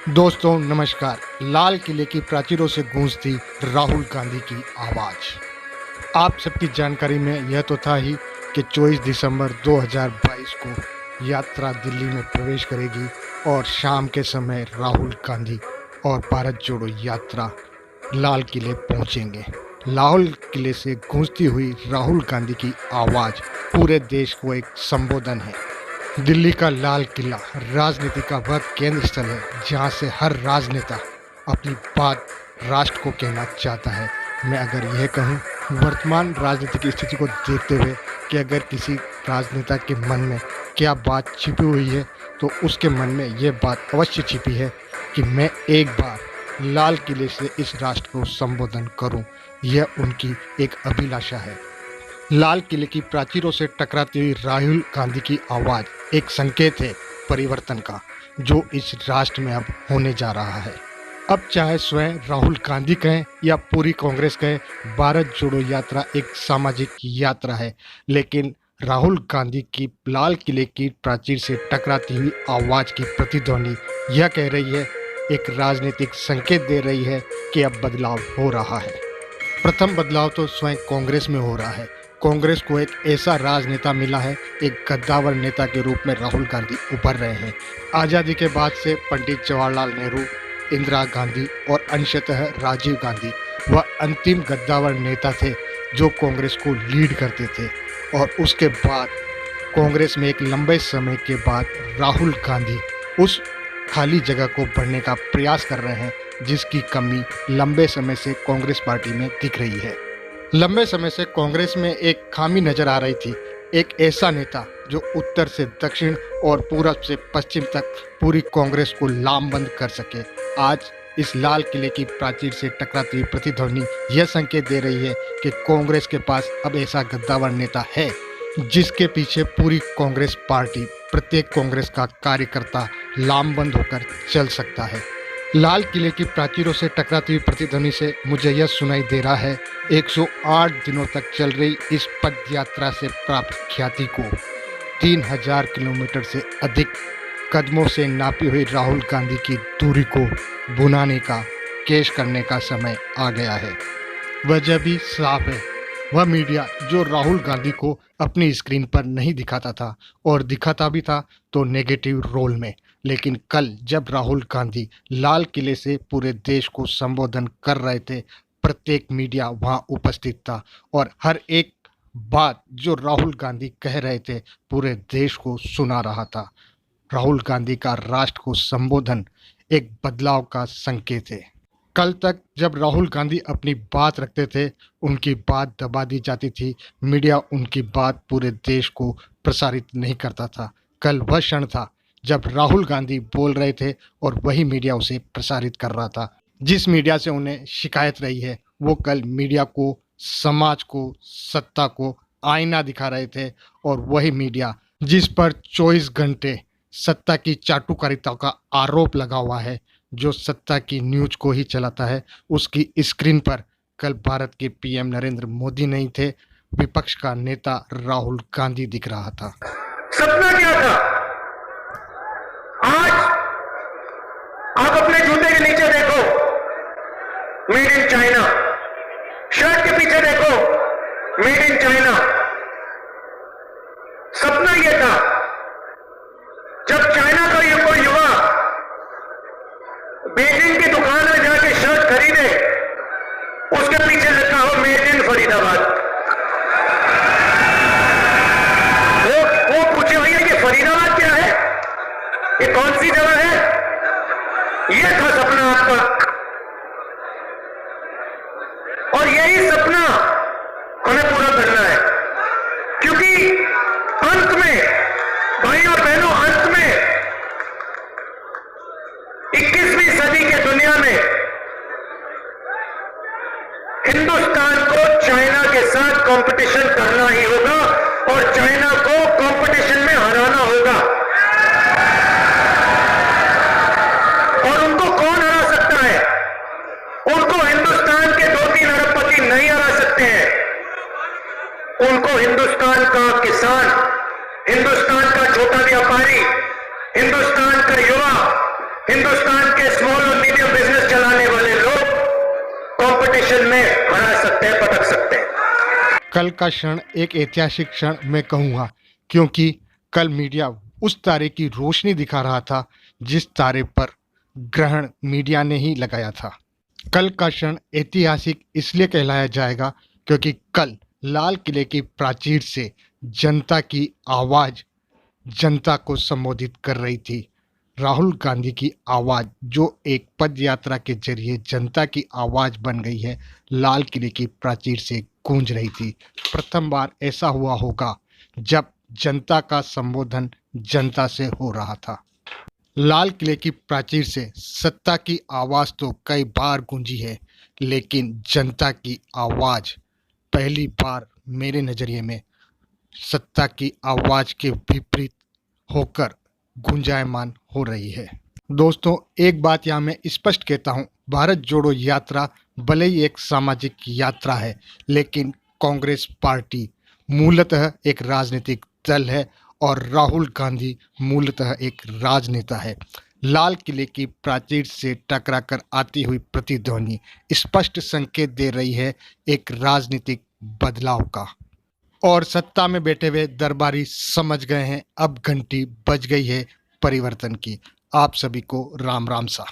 दोस्तों नमस्कार। लाल किले की प्राचीरों से गूंजती राहुल गांधी की आवाज। आप सबकी जानकारी में यह तो था ही कि 24 दिसंबर 2022 को यात्रा दिल्ली में प्रवेश करेगी और शाम के समय राहुल गांधी और भारत जोड़ो यात्रा लाल किले पहुंचेंगे। लाल किले से गूंजती हुई राहुल गांधी की आवाज पूरे देश को एक संबोधन है। दिल्ली का लाल किला राजनीति का वह केंद्र स्थल है जहां से हर राजनेता अपनी बात राष्ट्र को कहना चाहता है। मैं अगर यह कहूं वर्तमान राजनीतिक स्थिति को देखते हुए कि अगर किसी राजनेता के मन में क्या बात छिपी हुई है तो उसके मन में यह बात अवश्य छिपी है कि मैं एक बार लाल किले से इस राष्ट्र को संबोधन करूं। यह उनकी एक अभिलाषा है। लाल किले की प्राचीरों से टकराती हुई राहुल गांधी की आवाज एक संकेत है परिवर्तन का, जो इस राष्ट्र में अब होने जा रहा है। अब चाहे स्वयं राहुल गांधी कहें या पूरी कांग्रेस कहे, भारत जोड़ो यात्रा एक सामाजिक यात्रा है, लेकिन राहुल गांधी की लाल किले की प्राचीर से टकराती हुई आवाज की प्रतिध्वनि यह कह रही है, एक राजनीतिक संकेत दे रही है कि अब बदलाव हो रहा है। प्रथम बदलाव तो स्वयं कांग्रेस में हो रहा है। कांग्रेस को एक ऐसा राजनेता मिला है, एक गद्दावर नेता के रूप में राहुल गांधी उभर रहे हैं। आज़ादी के बाद से पंडित जवाहरलाल नेहरू, इंदिरा गांधी और अंशतः राजीव गांधी वह अंतिम गद्दावर नेता थे जो कांग्रेस को लीड करते थे। और उसके बाद कांग्रेस में एक लंबे समय के बाद राहुल गांधी उस खाली जगह को भरने का प्रयास कर रहे हैं जिसकी कमी लंबे समय से कांग्रेस पार्टी में दिख रही है। लंबे समय से कांग्रेस में एक खामी नजर आ रही थी, एक ऐसा नेता जो उत्तर से दक्षिण और पूरब से पश्चिम तक पूरी कांग्रेस को लामबंद कर सके। आज इस लाल किले की प्राचीर से टकराती हुई प्रतिध्वनि यह संकेत दे रही है कि कांग्रेस के पास अब ऐसा गद्दावर नेता है जिसके पीछे पूरी कांग्रेस पार्टी, प्रत्येक कांग्रेस का कार्यकर्ता लामबंद होकर चल सकता है। लाल किले की प्राचीरों से टकराती हुई प्रतिध्वनि से मुझे यह सुनाई दे रहा है, 108 दिनों तक चल रही इस पद यात्रा से प्राप्त ख्याति को 3000 किलोमीटर से अधिक कदमों से नापी हुई राहुल गांधी की दूरी को भुनाने का, केश करने का समय आ गया है। वजह भी साफ है, वह मीडिया जो राहुल गांधी को अपनी स्क्रीन पर नहीं दिखाता था और दिखाता भी था तो नेगेटिव रोल में, लेकिन कल जब राहुल गांधी लाल किले से पूरे देश को संबोधन कर रहे थे, प्रत्येक मीडिया वहां उपस्थित था और हर एक बात जो राहुल गांधी कह रहे थे पूरे देश को सुना रहा था। राहुल गांधी का राष्ट्र को संबोधन एक बदलाव का संकेत है। कल तक जब राहुल गांधी अपनी बात रखते थे, उनकी बात दबा दी जाती थी, मीडिया उनकी बात पूरे देश को प्रसारित नहीं करता था। कल वह क्षण था जब राहुल गांधी बोल रहे थे और वही मीडिया उसे प्रसारित कर रहा था। जिस मीडिया से उन्हें शिकायत रही है वो कल मीडिया को, समाज को, सत्ता को आईना दिखा रहे थे और वही मीडिया जिस पर 24 घंटे सत्ता की चाटुकारिता का आरोप लगा हुआ है, जो सत्ता की न्यूज को ही चलाता है, उसकी स्क्रीन पर कल भारत के पीएम नरेंद्र मोदी नहीं थे, विपक्ष का नेता राहुल गांधी दिख रहा था। सपना क्या था? आज आप अपने जूते के नीचे देखो, मेड इन चाइना, शर्ट के पीछे देखो, मेड इन चाइना। सपना यह था जब चाइना का ये कोई युवा बेजिंग की दुकान में जाके शर्ट खरीदे, उसके पीछे लिखा हो मेड इन फरीदाबाद। वो पूछे भैया ये फरीदाबाद क्या है, ये कौन सी जगह है? ये था सपना आपका और यही सपना हमें पूरा करना है, क्योंकि अंत में भाइयों बहनों, अंत में 21वीं सदी के दुनिया में हिंदुस्तान को चाइना के साथ कंपटीशन करना ही होगा और चाइना को कंपटीशन में हराना होगा। और उनको कौन हरा सकता है? उनको हिंदुस्तान के 2-3 अरबपति नहीं हरा सकते हैं। उनको हिंदुस्तान का किसान, हिंदुस्तान का छोटा व्यापारी, हिंदुस्तान का युवा, हिंदुस्तान के इलेक्शन में हरा सकते हैं, पटक सकते हैं। कल का क्षण एक ऐतिहासिक क्षण मैं कहूँगा, क्योंकि कल मीडिया उस तारे की रोशनी दिखा रहा था जिस तारे पर ग्रहण मीडिया ने ही लगाया था। कल का क्षण ऐतिहासिक इसलिए कहलाया जाएगा क्योंकि कल लाल किले की प्राचीर से जनता की आवाज़ जनता को संबोधित कर रही थी। राहुल गांधी की आवाज़ जो एक पद यात्रा के जरिए जनता की आवाज़ बन गई है, लाल किले की प्राचीर से गूंज रही थी। प्रथम बार ऐसा हुआ होगा जब जनता का संबोधन जनता से हो रहा था। लाल किले की प्राचीर से सत्ता की आवाज़ तो कई बार गूंजी है, लेकिन जनता की आवाज़ पहली बार मेरे नज़रिए में सत्ता की आवाज़ के विपरीत होकर गुंजायमान हो रही है। दोस्तों, एक बात यहाँ मैं स्पष्ट कहता हूँ, भारत जोड़ो यात्रा भले ही एक सामाजिक यात्रा है, लेकिन कांग्रेस पार्टी मूलतः एक राजनीतिक दल है और राहुल गांधी मूलतः एक राजनेता है। लाल किले की प्राचीर से टकराकर आती हुई प्रतिध्वनि स्पष्ट संकेत दे रही है एक राजनीतिक बदलाव का, और सत्ता में बैठे हुए दरबारी समझ गए हैं अब घंटी बज गई है परिवर्तन की। आप सभी को राम राम सा।